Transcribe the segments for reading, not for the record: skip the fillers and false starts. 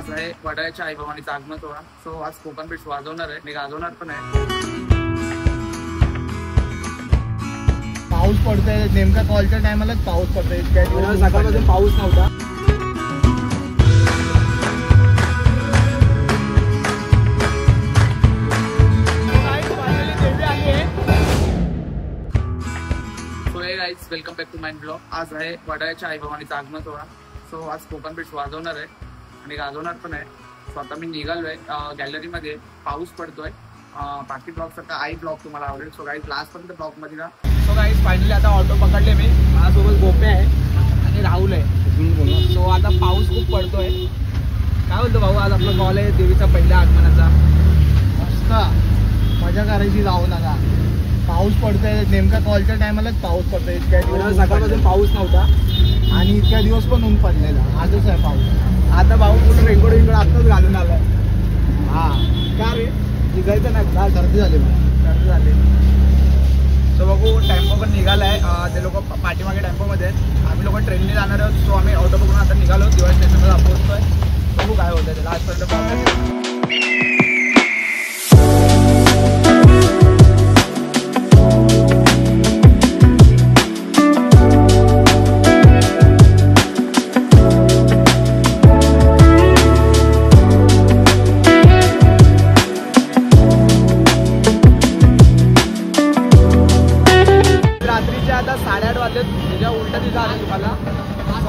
आज आहे वडाळ्याच्या आईबाबांचा आगमन सोहळा. सो आज कोकण बीट्स वाजवणार आहे, मी गाजवणार पण आहे. पाऊस पडतोय, नेमका कॉलच्या टायमालाच पाऊस पडतोय. सकाळपासून पाऊस नव्हता. Welcome back to my blog. आज आहे वडाळ्याच्या आईबाबांचा आगमन सोहळा. सो आज कोकण बीट्स वाजवणार आहे आणि गाजवणार पण आहे. सो आता मी निघालोय गॅलरीमध्ये. पाऊस पडतोय. बाकी ब्लॉग सारखा आई ब्लॉग तुम्हाला आवडेल. सो गाईज लास्ट पर्यंत ब्लॉग मध्ये ना. सो गाईज फायनली आता ऑटो पकडले मी. माझ्यासोबत गोपे आहे आणि राहुल आहे. सो आता पाऊस खूप पडतोय. काय बोलतो भाऊ, आज आपलं कॉल आहे देवीचा पहिल्या आगमनाचा. मस्त मजा करायची, जाऊ नका. पाऊस पडतोय, नेमका कॉलच्या टायमालाच पाऊस पडतोय. इतक्या दिवस सकाळपासून पाऊस नव्हता आणि इतक्या दिवस पण ऊन पडलेला. आजच आहे पाऊस. आता भाऊ पूर्ण रेनकोट आत्ताच घालून आलाय. हा का रे, भिजायचं नाही का? सर्दी झाली, सर्दी झाली. सो बघू, टेम्पो पण निघालाय. ते लोक पाठीमागे टेम्पोमध्ये आहेत. आम्ही लोक ट्रेनने जाणार आहोत. सो आम्ही ऑटो पकडून आता निघालो. दिवाळी स्टेशनला पोहोचतोय. बघू काय होतं ते लास्टपर्यंत.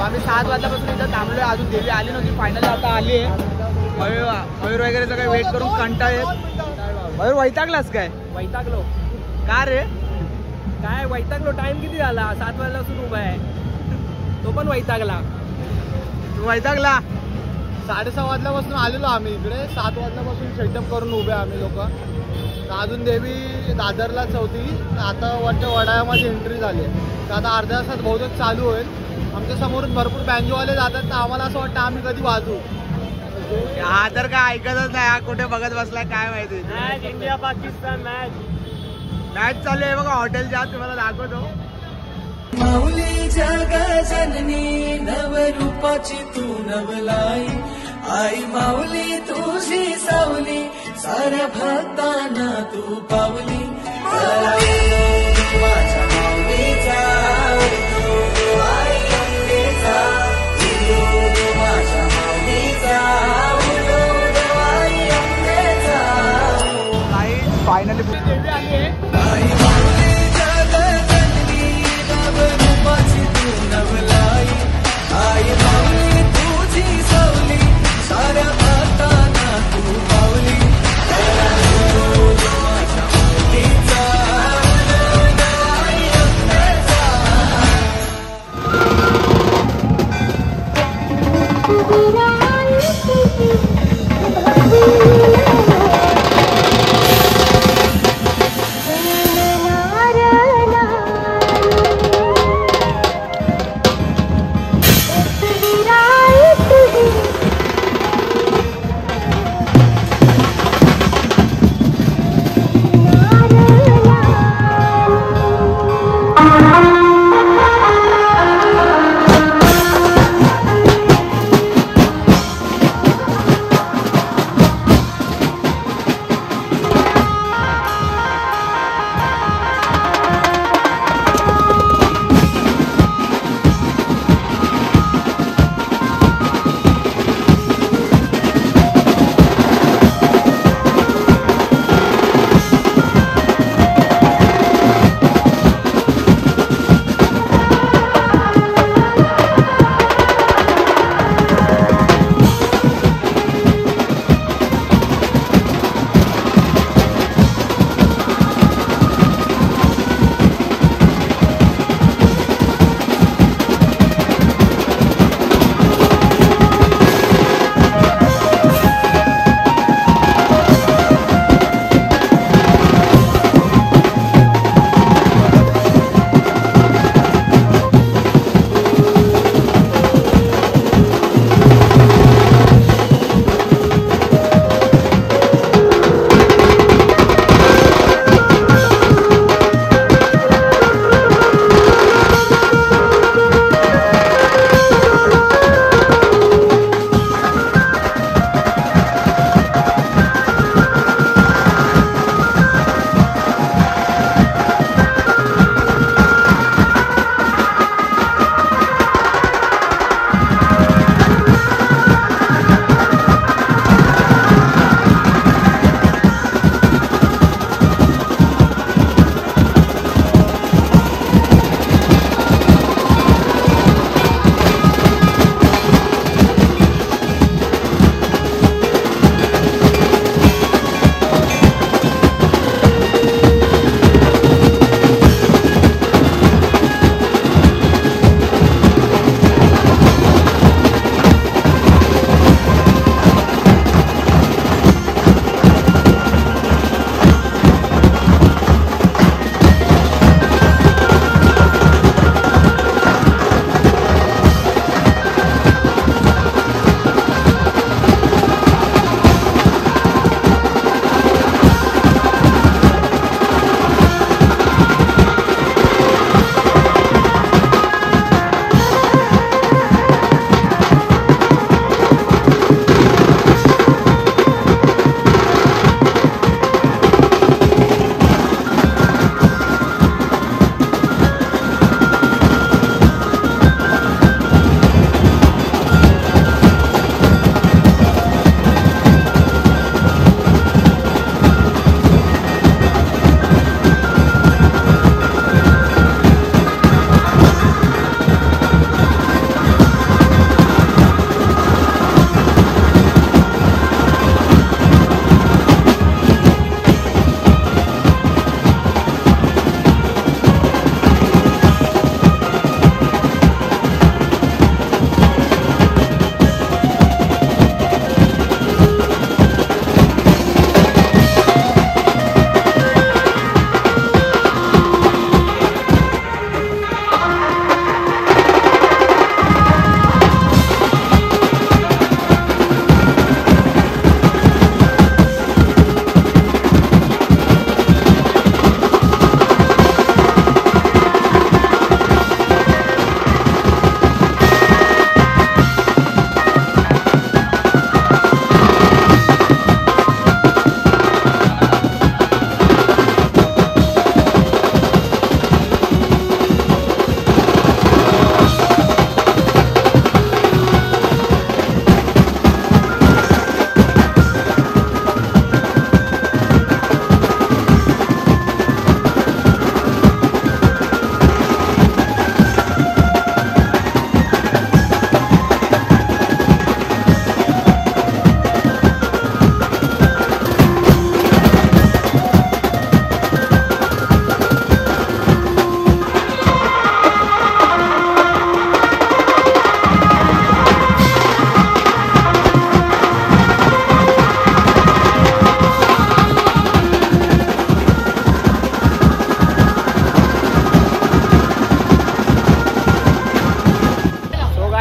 आम्ही 7 वाजल्यापासून इथं थांबलोय. अजून देवी आली नव्हती. फायनल आता आली आहे. मयूर वगैरे सगळं वेट करून कंटाळ येत. मयूर वैतागलास काय? वैतागलो का रे? काय वैतागलो? टाइम किती झाला? 7 वाजल्यापासून उभा आहे. तो पण वैतागला. तू वैतागला? 6:30 वाजल्यापासून आलेलो आम्ही इकडे. 7 वाजल्यापासून सेटअप करून उभे आम्ही लोक. अजून देवी दादरलाच होती. आता वाटतं वडाळ्यामध्ये एंट्री झाली आहे. तर आता अर्ध्या तासात बहुतेक चालू होईल. आमच्या समोरून भरपूर बँजोवाले जातात. तर आम्हाला असं वाटतं आम्ही कधी वाजू. हा तर काय ऐकतच नाही. हा कुठे बघत बसलाय काय माहिती. मॅच इंडिया पाकिस्तान मॅच चालू आहे बघा हॉटेलच्या. तुम्हाला दाखवतो. माऊली जग जननी नवरूपाची तू नवलाई. आई माऊली तुझी सावली साऱ्या भक्तांना तू पावली. माझ्या माऊलीचा फायनली देवी आली आहे.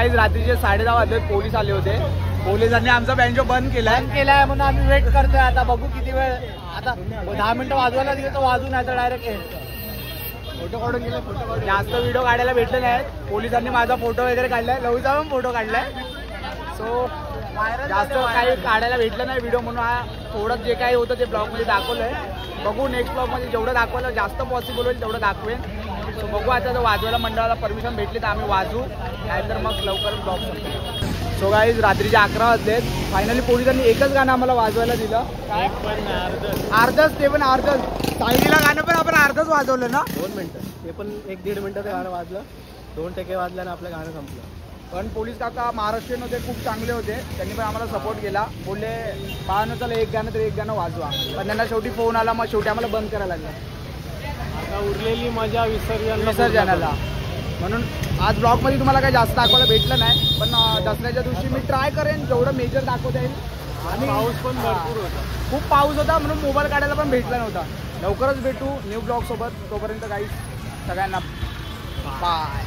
काही रात्रीचे 10:30 वाजले, पोलीस आले होते. पोलिसांनी आमचा बँजो बंद केलाय म्हणून आम्ही वेट करतोय. आता बघू किती वेळ. आता 10 मिनिटं वाजवायला दिले तर वाजून नाही तर डायरेक्ट फोटो काढून गेले. जास्त व्हिडिओ काढायला भेटले नाहीत. पोलिसांनी माझा फोटो वगैरे काढलाय, लवचा पण फोटो काढलाय. सो जास्त काही काढायला भेटलं नाही व्हिडिओ म्हणून थोडं जे काही होतं ते ब्लॉगमध्ये दाखवलंय. बघू नेक्स्ट ब्लॉगमध्ये जेवढं दाखवलं जास्त पॉसिबल होईल तेवढं दाखवेन. सो बघू आता जर वाजवायला मंडळाला परमिशन भेटली तर आम्ही वाजवू, नाहीतर मग लवकरच ब्लॉग संपतो. सो गाईज रात्रीचे 11 वाजलेत. फायनली पोलिसांनी एकच गाणं आम्हाला वाजवायला दिलं. काय अर्धच, ते पण अर्धच. सायलीला गाणं पण आपण अर्धच वाजवलं ना. 2 मिनिटं, ते पण 1-1.5 मिनिटाचं गाणं वाजलं. 2 टक्के वाजल्यानं आपलं गाणं संपलं. पण पोलीस काका महाराष्ट्रीयन होते, खूप चांगले होते. त्यांनी पण आम्हाला सपोर्ट केला. बोलले पाहणं चला एक गाणं तर एक गाणं वाजवा. पण त्यांना शेवटी फोन आला, मग शेवटी आम्हाला बंद करायला लागला. आता उरलेली मजा विसर्जनाला. म्हणून आज ब्लॉगमध्ये तुम्हाला काही जास्त दाखवायला भेटलं नाही. पण दसऱ्याच्या दिवशी मी ट्राय करेन जेवढं मेजर दाखवता येईल. आणि पाऊस पण भरपूर होता, खूप पाऊस होता म्हणून मोबाईल काढायला पण भेटला नव्हता. लवकरच भेटू न्यू ब्लॉग सोबत. तोपर्यंत काही सगळ्यांना बाय.